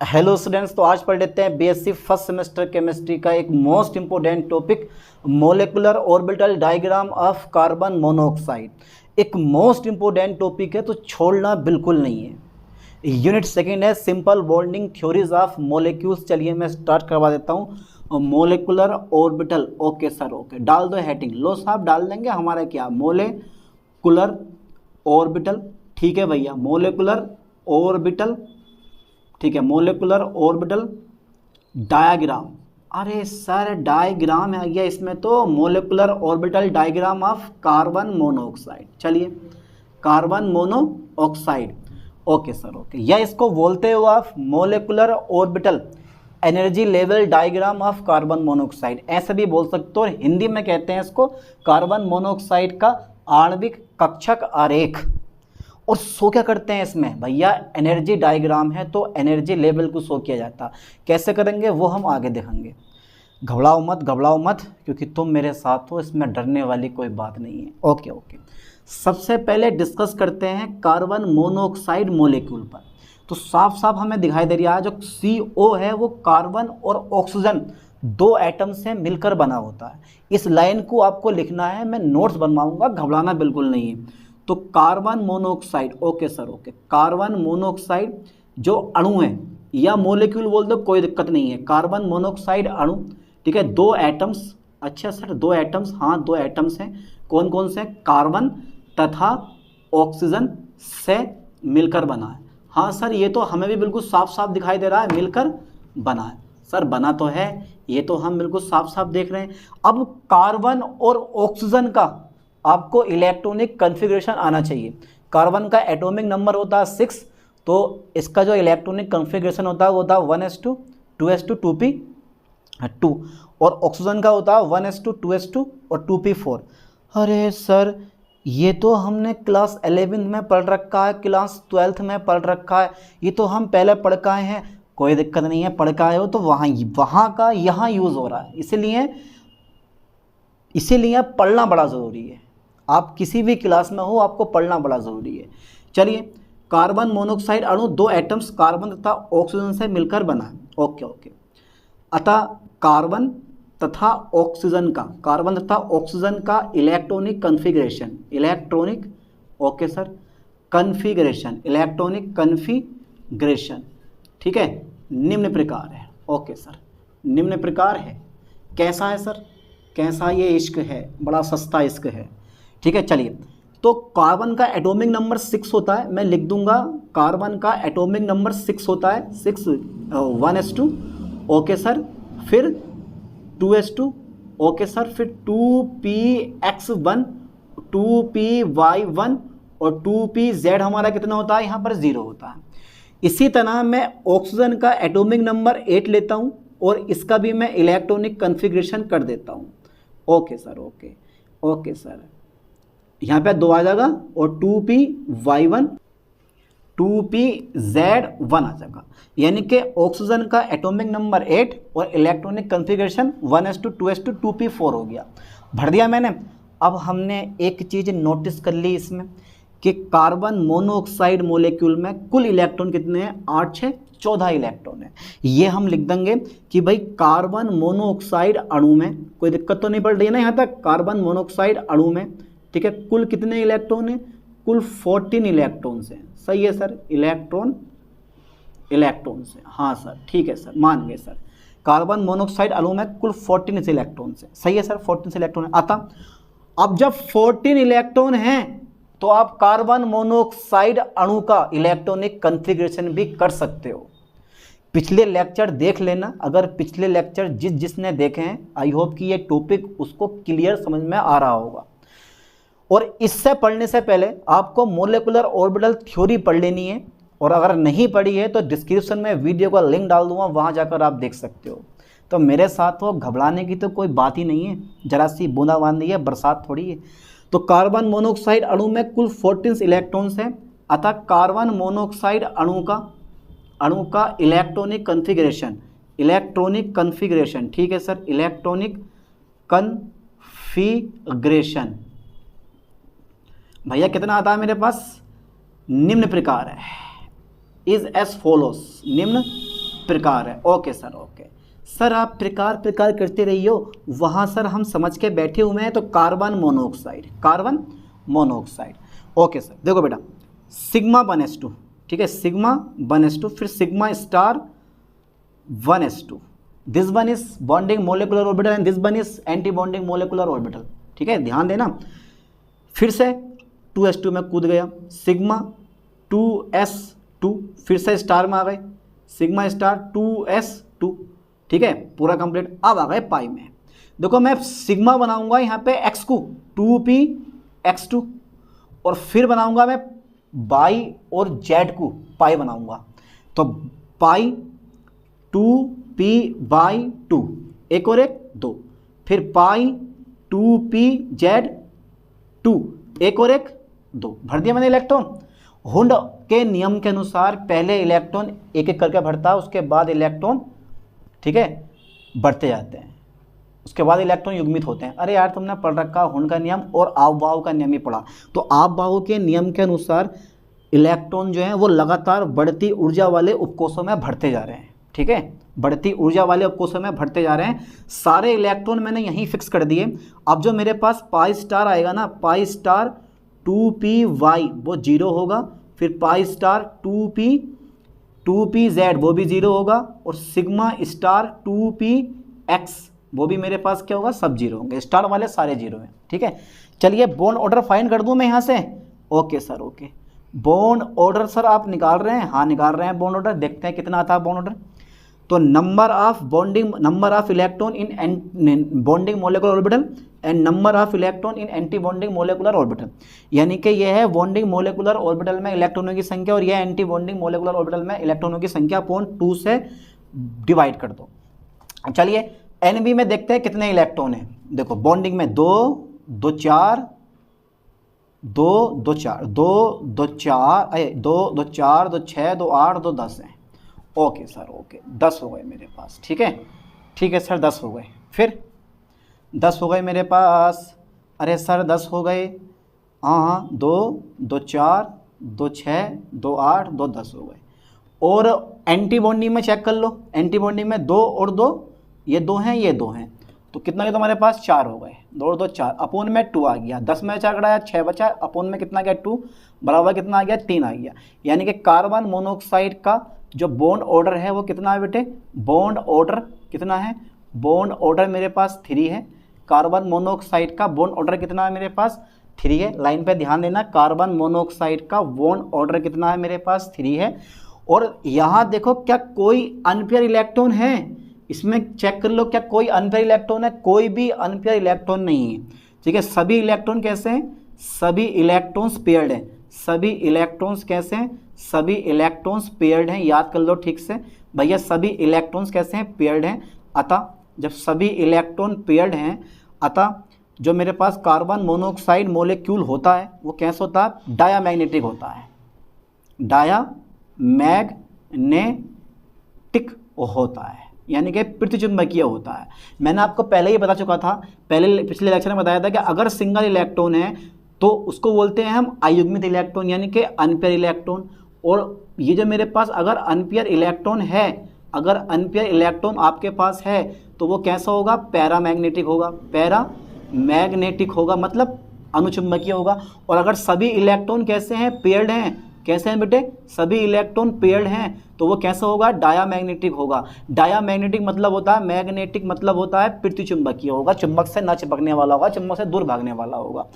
Hello students, तो आज पढ़ लेते हैं बीएससी फर्स्ट सेमेस्टर केमिस्ट्री का एक most important topic molecular orbital diagram of carbon monoxide. एक मोस्ट इंपोर्टेंट टॉपिक है तो छोड़ना बिल्कुल नहीं है। यूनिट सेकंड है simple bonding theories of molecules. चलिए मैं स्टार्ट करवा देता हूँ। Molecular orbital, okay sir, okay डाल दो हेडिंग। लो साहब डाल देंगे हमारा क्या मोलेकुलर ऑर्बिटल, ठीक है भैया, मोलेकुलर ऑर्बिटल, ठीक है, मोलेकुलर ऑर्बिटल डायग्राम। अरे सर डायग्राम आ गया इसमें, तो molecular orbital diagram of carbon monoxide. चलिए carbon monoxide, okay sir, okay, या इसको बोलते हो आप molecular orbital energy level diagram of carbon monoxide, ऐसे भी बोल सकते हो। और हिंदी में कहते हैं इसको कार्बन मोनोऑक्साइड का आणविक कक्षक आरेख। और शो क्या करते हैं इसमें भैया, एनर्जी डायग्राम है तो एनर्जी लेवल को शो किया जाता। कैसे करेंगे वो हम आगे देखेंगे। घबराओ मत, घबराओ मत, क्योंकि तुम मेरे साथ हो, इसमें डरने वाली कोई बात नहीं है। ओके ओके, सबसे पहले डिस्कस करते हैं कार्बन मोनोऑक्साइड मोलिक्यूल पर। तो साफ साफ हमें दिखाई दे रहा है जो CO है वो कार्बन और ऑक्सीजन दो एटम से मिलकर बना होता है। इस लाइन को आपको लिखना है, मैं नोट्स बनवाऊंगा, घबराना बिल्कुल नहीं है। तो carbon monoxide, okay sir, okay, carbon monoxide जो अणु है या मोलिक्यूल बोल दो, कोई दिक्कत नहीं है। कार्बन मोनोऑक्साइड अणु, ठीक है, दो एटम्स, अच्छा सर दो एटम्स, हाँ दो एटम्स हैं। कौन कौन से? कार्बन तथा ऑक्सीजन से मिलकर बना है। हाँ सर, ये तो हमें भी बिल्कुल साफ साफ दिखाई दे रहा है, मिलकर बना है। सर बना तो है, ये तो हम बिल्कुल साफ साफ देख रहे हैं। अब कार्बन और ऑक्सीजन का आपको इलेक्ट्रॉनिक कॉन्फ़िगरेशन आना चाहिए। कार्बन का एटॉमिक नंबर होता है 6, तो इसका जो इलेक्ट्रॉनिक कॉन्फ़िगरेशन होता है वो होता है 1s2 2s2 2p2, और ऑक्सीजन का होता है 1s2 2s2 और 2p4। अरे सर ये तो हमने क्लास 11 में पढ़ रखा है, क्लास 12th में पढ़ रखा है, ये तो हम पहले पढ़ के आए हैं। कोई दिक्कत नहीं है, पढ़ के आए हो तो वहाँ का यहाँ यूज़ हो रहा है, इसीलिए पढ़ना बड़ा ज़रूरी है। आप किसी भी क्लास में हो, आपको पढ़ना बड़ा ज़रूरी है। चलिए, कार्बन मोनोऑक्साइड अणु दो एटम्स कार्बन तथा ऑक्सीजन से मिलकर बना है। ओके ओके, अतः कार्बन तथा ऑक्सीजन का electronic configuration, electronic, okay sir, configuration, electronic configuration, ठीक है, निम्न प्रकार है। ओके सर, निम्न प्रकार है। कैसा है सर? कैसा? ये इश्क है, बड़ा सस्ता इश्क है, ठीक है। चलिए, तो कार्बन का एटॉमिक नंबर 6 होता है, मैं लिख दूंगा कार्बन का एटॉमिक नंबर 6 होता है, 6 1s2, ओके सर, फिर 2s2, ओके सर, फिर 2px1 2py1 और 2pz हमारा कितना होता है, यहाँ पर 0 होता है। इसी तरह मैं ऑक्सीजन का एटॉमिक नंबर 8 लेता हूँ और इसका भी मैं इलेक्ट्रॉनिक कॉन्फ़िगरेशन कर देता हूँ। Okay sir, okay okay sir, यहाँ पे 2 आ जाएगा और 2py1 2pz1 आ जाएगा। यानी कि ऑक्सीजन का एटॉमिक नंबर 8 और electronic configuration 1s2 2s2 2p4 हो गया। भर दिया मैंने। अब हमने एक चीज़ नोटिस कर ली इसमें कि कार्बन मोनोऑक्साइड मोलिक्यूल में कुल इलेक्ट्रॉन कितने हैं? 8 6 14 इलेक्ट्रॉन है। ये हम लिख देंगे कि भाई कार्बन मोनोऑक्साइड अणु में, कोई दिक्कत तो नहीं पड़ रही है ना यहाँ तक? कार्बन मोनोऑक्साइड अणु में, ठीक है, कुल कितने इलेक्ट्रॉन हैं? कुल 14 इलेक्ट्रॉन्स हैं। सही है सर, इलेक्ट्रॉन्स हैं, हाँ सर, ठीक है सर, मान गए सर। कार्बन मोनोऑक्साइड अणु में कुल 14 इलेक्ट्रॉन्स हैं। सही है सर, 14 इलेक्ट्रॉन है। आता अब जब 14 इलेक्ट्रॉन हैं तो आप कार्बन मोनोऑक्साइड अणु का इलेक्ट्रॉनिक कॉन्फ़िगरेशन भी कर सकते हो। पिछले लेक्चर देख लेना, अगर पिछले लेक्चर जिसने देखे हैं, आई होप कि ये टॉपिक उसको क्लियर समझ में आ रहा होगा। और इससे पढ़ने से पहले आपको मोलेकुलर ऑर्बिटल थ्योरी पढ़ लेनी है, और अगर नहीं पढ़ी है तो डिस्क्रिप्शन में वीडियो का लिंक डाल दूंगा, वहाँ जाकर आप देख सकते हो। तो मेरे साथ हो, घबराने की तो कोई बात ही नहीं है, जरा सी बूंदाबांदी है, बरसात थोड़ी है। तो कार्बन मोनोऑक्साइड अणु में कुल 14 इलेक्ट्रॉन्स हैं। अतः कार्बन मोनोऑक्साइड अणु का इलेक्ट्रॉनिक कॉन्फ़िगरेशन, ठीक है सर, इलेक्ट्रॉनिक कॉन्फ़िगरेशन भैया कितना आता है मेरे पास? निम्न प्रकार है, इज एस फॉलोस, निम्न प्रकार है। ओके सर, ओके सर, आप प्रकार प्रकार करते रहियो, वहाँ सर हम समझ के बैठे हुए हैं। तो carbon monoxide, carbon monoxide. Okay sir, देखो बेटा, सिग्मा 1s2, ठीक है, सिग्मा 1s2, फिर sigma star 1s2, this one is bonding molecular orbital and this one is anti bonding molecular orbital, ठीक है, ध्यान देना। फिर से 2s2 में कूद गया, सिग्मा 2s2, फिर से स्टार में आ गए, सिग्मा स्टार 2s2, ठीक है, पूरा कंप्लीट। अब आ गए पाई में। देखो मैं सिग्मा बनाऊंगा यहाँ पे x को 2px2, और फिर बनाऊंगा मैं बाई और z को पाई बनाऊंगा। तो पाई 2p/2, एक और एक 2, फिर पाई 2pz2, एक और एक 2, भर दिया मैंने इलेक्ट्रॉन। हुंड के नियम के अनुसार पहले इलेक्ट्रॉन एक एक करके भरता है, उसके बाद इलेक्ट्रॉन, ठीक है, बढ़ते जाते हैं, उसके बाद इलेक्ट्रॉन युग्मित होते हैं। अरे यार तुमने पढ़ रखा हुंड का नियम और आपबाहु का नियम ही पढ़ा। तो आपबाहु के नियम के अनुसार इलेक्ट्रॉन जो है वो लगातार बढ़ती ऊर्जा वाले उपकोषों में भरते जा रहे हैं, ठीक है, बढ़ती ऊर्जा वाले उपकोषों में भरते जा रहे हैं। सारे इलेक्ट्रॉन मैंने यहीं फिक्स कर दिए। अब जो मेरे पास पाई स्टार आएगा ना, पाई स्टार 2py वो 0 होगा, फिर पाई स्टार 2pz वो भी 0 होगा, और सिग्मा स्टार 2px वो भी मेरे पास क्या होगा, सब 0 होंगे, स्टार वाले सारे 0 हैं, ठीक है। चलिए बॉन्ड ऑर्डर फाइंड कर दूं मैं यहाँ से। Okay sir, okay, bond order sir आप निकाल रहे हैं? हाँ निकाल रहे हैं बॉन्ड ऑर्डर, देखते हैं कितना आता है बॉन्ड ऑर्डर। तो number of bonding, number of electron in bonding molecular orbital and number of electron in anti bonding molecular orbital, यानी कि यह है बॉन्डिंग मोलिकुलर ऑर्बिटल में इलेक्ट्रॉनों की संख्या, और यह एंटी बॉन्डिंग मोलिकुलर ऑर्बिटल में इलेक्ट्रॉनों की संख्या अपॉन 2 से डिवाइड कर दो। चलिए एनबी में देखते हैं कितने इलेक्ट्रॉन हैं। देखो बॉन्डिंग में 2 2 4 2 2 4 2 2 4 2 2 4 2 6 2 8 2 10 हैं। ओके सर, ओके 10 हो गए मेरे पास, ठीक है, ठीक है सर 10 हो गए, फिर 10 हो गए मेरे पास। अरे सर 10 हो गए, हाँ 2 2 4 2 6 2 8 2 10 हो गए। और एंटी बॉन्डिंग में चेक कर लो, एंटी बॉन्डिंग में 2 और 2, ये 2 हैं, ये 2 हैं, तो कितना के तुम्हारे पास 4 हो गए, 2 और 2 4, अपोन में 2 आ गया, 10 में 4 कटाया 6 बचा, अपोन में कितना गया 2, बराबर कितना आ गया 3 आ गया। यानी कि कार्बन मोनोऑक्साइड का जो बॉन्ड ऑर्डर है वो कितना है बेटे, बॉन्ड ऑर्डर कितना है, बॉन्ड ऑर्डर मेरे पास 3 है। कार्बन मोनोऑक्साइड का बॉन्ड ऑर्डर कितना है मेरे पास 3 है। लाइन पे ध्यान देना, कार्बन मोनोऑक्साइड का बॉन्ड ऑर्डर कितना है मेरे पास 3 है। और यहाँ देखो क्या कोई अनपेयर इलेक्ट्रॉन है, इसमें चेक कर लो क्या कोई अनपेयर इलेक्ट्रॉन है, कोई भी अनपेयर इलेक्ट्रॉन नहीं है, ठीक है। सभी इलेक्ट्रॉन कैसे हैं, सभी इलेक्ट्रॉन्स पेयर्ड हैं, सभी इलेक्ट्रॉन्स कैसे हैं, सभी इलेक्ट्रॉन्स पेयर्ड हैं, याद कर लो ठीक से भैया, सभी इलेक्ट्रॉन्स कैसे हैं, पेयर्ड हैं। अतः जब सभी इलेक्ट्रॉन पेयर्ड हैं, अतः जो मेरे पास कार्बन मोनोऑक्साइड मोलिक्यूल होता है वो कैसा होता है, डायामैग्नेटिक होता है, डायामैग्नेटिक होता है, यानी कि प्रतिचुंबकीय होता है। मैंने आपको पहले ही बता चुका था, पहले पिछले लेक्चर में बताया था कि अगर सिंगल इलेक्ट्रॉन है तो उसको बोलते हैं हम अयुग्मित इलेक्ट्रॉन, यानी कि अनपेयर इलेक्ट्रॉन। और ये जो मेरे पास अगर अनपेयर इलेक्ट्रॉन है, अगर अनपेयर इलेक्ट्रॉन आपके पास है तो वो कैसा होगा, पैरामैग्नेटिक होगा, पैरामैग्नेटिक होगा मतलब अनुचुंबकीय होगा। और अगर सभी इलेक्ट्रॉन कैसे हैं, पेयर्ड हैं, कैसे हैं बेटे, सभी इलेक्ट्रॉन पेयर्ड हैं, तो वो कैसा होगा, डायामैग्नेटिक होगा। डायामैग्नेटिक मतलब होता है, मैग्नेटिक मतलब होता है प्रतिचुंबकीय होगा, चुंबक से न चिपकने वाला होगा, चुंबक से दूर भागने वाला होगा।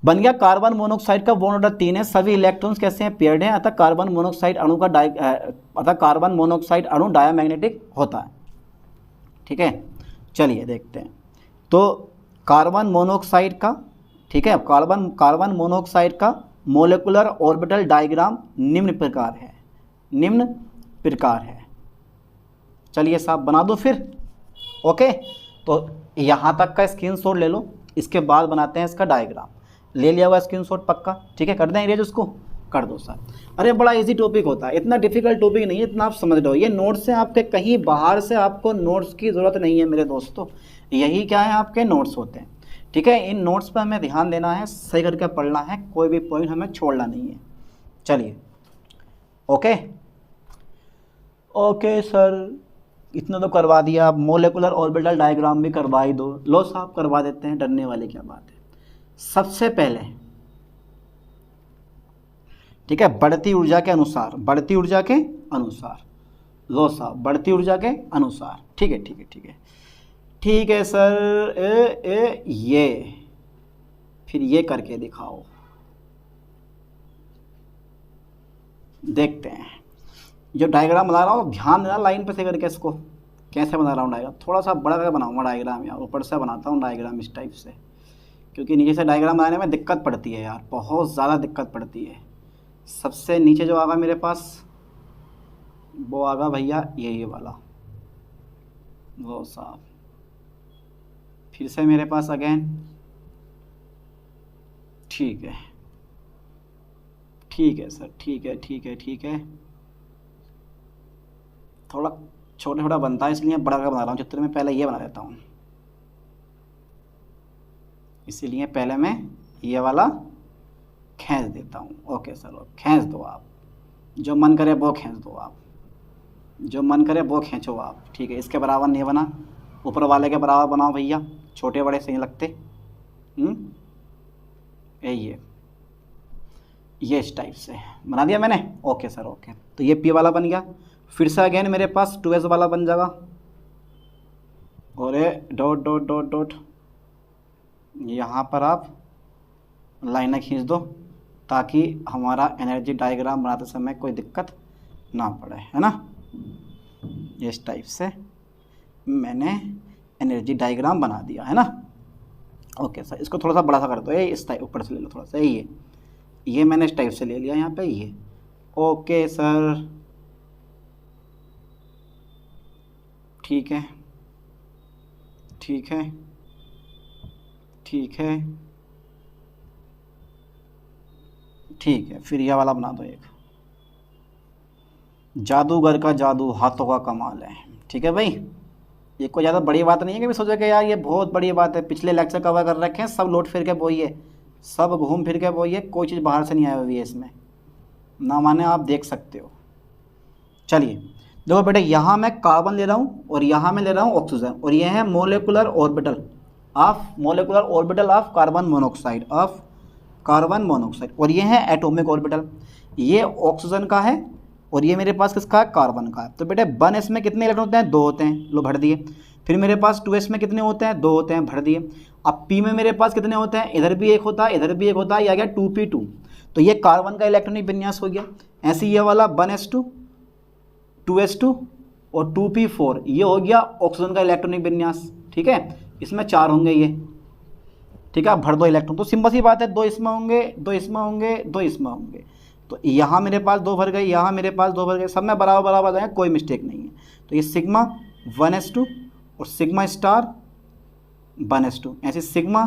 बन गया कार्बन मोनोऑक्साइड का बॉन्ड ऑर्डर 3 है, सभी इलेक्ट्रॉन्स कैसे हैं, पेयर्ड हैं, अतः कार्बन मोनोऑक्साइड अणु का अतः कार्बन मोनोऑक्साइड अणु डायामैग्नेटिक होता है, ठीक है। चलिए देखते हैं, तो कार्बन मोनोऑक्साइड का, ठीक है, कार्बन मोनोऑक्साइड का मोलिकुलर ऑर्बिटल डायग्राम निम्न प्रकार है, निम्न प्रकार है। चलिए साहब बना दो फिर, ओके। तो यहाँ तक का स्क्रीनशॉट ले लो, इसके बाद बनाते हैं इसका डायग्राम। ले लिया हुआ स्क्रीनशॉट पक्का, ठीक है, कर दें इरेज उसको, कर दो सर। अरे बड़ा इजी टॉपिक होता है, इतना डिफिकल्ट टॉपिक नहीं है, इतना आप समझ रहे हो। ये नोट्स हैं आपके, कहीं बाहर से आपको नोट्स की ज़रूरत नहीं है मेरे दोस्तों, यही क्या है, आपके नोट्स होते हैं, ठीक है। इन नोट्स पर हमें ध्यान देना है, सही करके पढ़ना है, कोई भी पॉइंट हमें छोड़ना नहीं है। चलिए ओके ओके सर, इतना तो करवा दिया, आप मोलेकुलर ऑर्बिटल डायग्राम भी करवा ही दो। लो साहब करवा देते हैं, डरने वाली क्या बात है। सबसे पहले ठीक है, बढ़ती ऊर्जा के अनुसार, बढ़ती ऊर्जा के अनुसार, लो साहब बढ़ती ऊर्जा के अनुसार, ठीक है ठीक है ठीक है ठीक है सर। ये फिर ये करके दिखाओ, देखते हैं। जो डायग्राम बना रहा हूँ ध्यान देना लाइन पे से करके, इसको कैसे बना रहा हूँ डायग्राम, थोड़ा सा बड़ा करके बनाऊंगा डायग्राम यार, ऊपर से बनाता हूँ डायग्राम इस टाइप से, क्योंकि नीचे से डायग्राम बनाने में दिक्कत पड़ती है यार, बहुत ज़्यादा दिक्कत पड़ती है। सबसे नीचे जो आगा मेरे पास वो आगा भैया ये वाला, वो साहब। फिर से मेरे पास अगेन, ठीक है सर, ठीक है। थोड़ा छोटा छोटा बनता है इसलिए बड़ा का बना रहा हूँ चित्र में। पहले ये बना देता हूँ, इसीलिए पहले मैं ये वाला खींच देता हूँ। ओके सर, खींच दो आप, जो मन करे वो खींच दो आप, जो मन करे वो खींचो आप, ठीक है। इसके बराबर नहीं बना, ऊपर वाले के बराबर बनाओ भैया, छोटे बड़े सही लगते। ये इस टाइप से बना दिया मैंने। ओके सर ओके, तो ये पी वाला बन गया। फिर से अगेन मेरे पास 2s वाला बन जाएगा, और ये डॉट डॉट डॉट डॉट, यहाँ पर आप लाइनें खींच दो ताकि हमारा एनर्जी डायग्राम बनाते समय कोई दिक्कत ना पड़े, है ना। इस टाइप से मैंने एनर्जी डायग्राम बना दिया, है ना। ओके सर, इसको थोड़ा सा बड़ा सा कर दो, ये इस टाइप ऊपर से ले लो थोड़ा सा, ये मैंने इस टाइप से ले लिया यहाँ पे ये। ओके सर, ठीक है ठीक है ठीक है ठीक है। फिर यह वाला बना दो एक, जादूगर का जादू हाथों का कमाल है, ठीक है भाई। ये कोई ज़्यादा बड़ी बात नहीं है कि मैं सोचा कि यार ये बहुत बड़ी बात है, पिछले लेक्चर कवर कर रखे हैं, सब लौट फिर के बोइए, सब घूम फिर के बोइए, कोई चीज़ बाहर से नहीं आई हुई है इसमें, ना माने आप देख सकते हो। चलिए देखो बेटे, यहाँ मैं कार्बन ले रहा हूँ और यहाँ मैं ले रहा हूँ ऑक्सीजन, और ये है molecular orbital of carbon monoxide, और ये है एटॉमिक ऑर्बिटल। ये ऑक्सीजन का है और ये मेरे पास किसका है, कार्बन का है। तो बेटे 1s में कितने इलेक्ट्रॉन होते हैं, 2 होते हैं, लो भर दिए। फिर मेरे पास 2s में कितने होते हैं, 2 होते हैं, भर दिए। अब p में मेरे पास कितने होते हैं, इधर भी एक होता है, इधर भी एक होता है, ये आ गया 2p2, तो ये कार्बन का इलेक्ट्रॉनिक विन्यास हो गया। ऐसे ये वाला 1s2 2s2 और 2p4, ये हो गया ऑक्सीजन का इलेक्ट्रॉनिक विन्यास, ठीक है। इसमें 4 होंगे ये, ठीक है। भर दो इलेक्ट्रॉन, तो सिंपल सी बात है, 2 इसमें होंगे, 2 इसमें होंगे, 2 इसमें होंगे, तो यहाँ मेरे पास 2 भर गए, यहाँ मेरे पास 2 भर गए, सब में बराबर बराबर आए, कोई मिस्टेक नहीं है। तो ये सिग्मा 1s2 और सिग्मा स्टार 1s2, ऐसे सिग्मा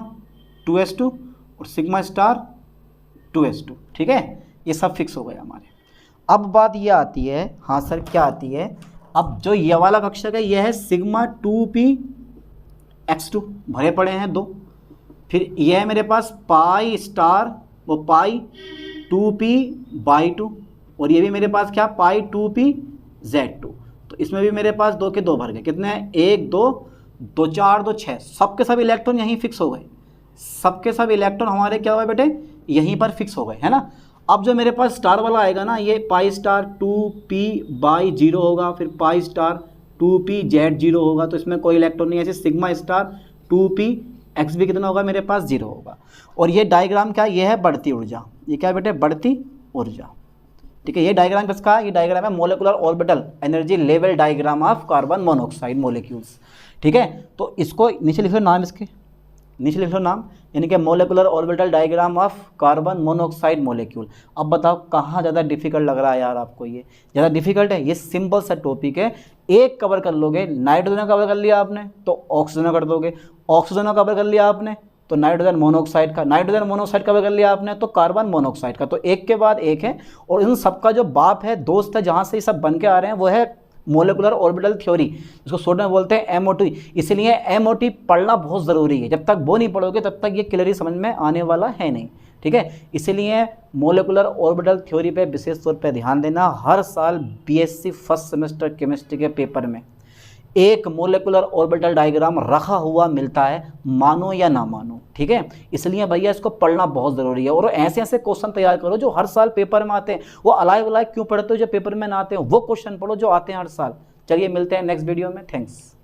2s2 और सिग्मा स्टार 2s2, ठीक है। ये सब फिक्स हो गए हमारे। अब बात ये आती है, हाँ सर क्या आती है, अब जो ये वाला कक्षक है ये है सिग्मा 2px2, भरे पड़े हैं 2। फिर ये है मेरे पास पाई स्टार, वो पाई 2p/2, और ये भी मेरे पास क्या, पाई 2pz2। तो इसमें भी मेरे पास 2 के 2 भर गए, कितने हैं, 1 2 2 4 2 6, सबके सब इलेक्ट्रॉन यहीं फिक्स हो गए, सबके सब इलेक्ट्रॉन हमारे क्या हुए बेटे, यहीं पर फिक्स हो गए, है ना। अब जो मेरे पास स्टार वाला आएगा ना, ये पाई स्टार 2p/0 होगा, फिर पाई स्टार 2pz0 होगा, तो इसमें कोई इलेक्ट्रॉन नहीं है। ऐसे सिग्मा स्टार 2px भी कितना होगा, मेरे पास 0 होगा। और ये डायग्राम क्या, ये है बढ़ती ऊर्जा, ये क्या है बेटे, बढ़ती ऊर्जा, ठीक है। ये डायग्राम किसका है, ये डायग्राम है molecular orbital energy level diagram of carbon monoxide molecules, ठीक है। तो इसको नीचे लिख लो नाम, इसके नीचे लिख लो नाम, यानी कि molecular orbital diagram of carbon monoxide molecule. अब बताओ कहाँ ज़्यादा डिफिकल्ट लग रहा है यार आपको, ये ज़्यादा डिफिकल्ट है, ये सिंपल सा टॉपिक है, एक कवर कर लोगे, नाइट्रोजन कवर कर लिया आपने तो ऑक्सीजन कर दोगे, ऑक्सीजन कवर कर लिया आपने तो नाइट्रोजन मोनोऑक्साइड का, नाइट्रोजन मोनोऑक्साइड कवर कर लिया आपने तो कार्बन मोनोऑक्साइड का। तो एक के बाद एक है, और इन सबका जो बाप है, दोस्त है, जहाँ से ये सब बन के आ रहे हैं, वो है मोलेकुलर ऑर्बिटल थ्योरी, जिसको शॉर्ट में बोलते हैं MOT। इसलिए MOT पढ़ना बहुत ज़रूरी है, जब तक वो नहीं पढ़ोगे तब तक ये क्लियरली समझ में आने वाला है नहीं, ठीक है। इसीलिए मोलिकुलर ऑर्बिटल थ्योरी पे विशेष तौर पे ध्यान देना। हर साल बीएससी फर्स्ट सेमेस्टर केमिस्ट्री के पेपर में एक मोलिकुलर ऑर्बिटल डायग्राम रखा हुआ मिलता है, मानो या ना मानो, ठीक है। इसलिए भैया इसको पढ़ना बहुत ज़रूरी है और ऐसे ऐसे क्वेश्चन तैयार करो जो हर साल पेपर में आते हैं। वो अलाइव अलाइव क्यों पढ़ते हो जो पेपर में ना आते हो, वो क्वेश्चन पढ़ो जो आते हैं हर साल। चलिए मिलते हैं नेक्स्ट वीडियो में, थैंक्स।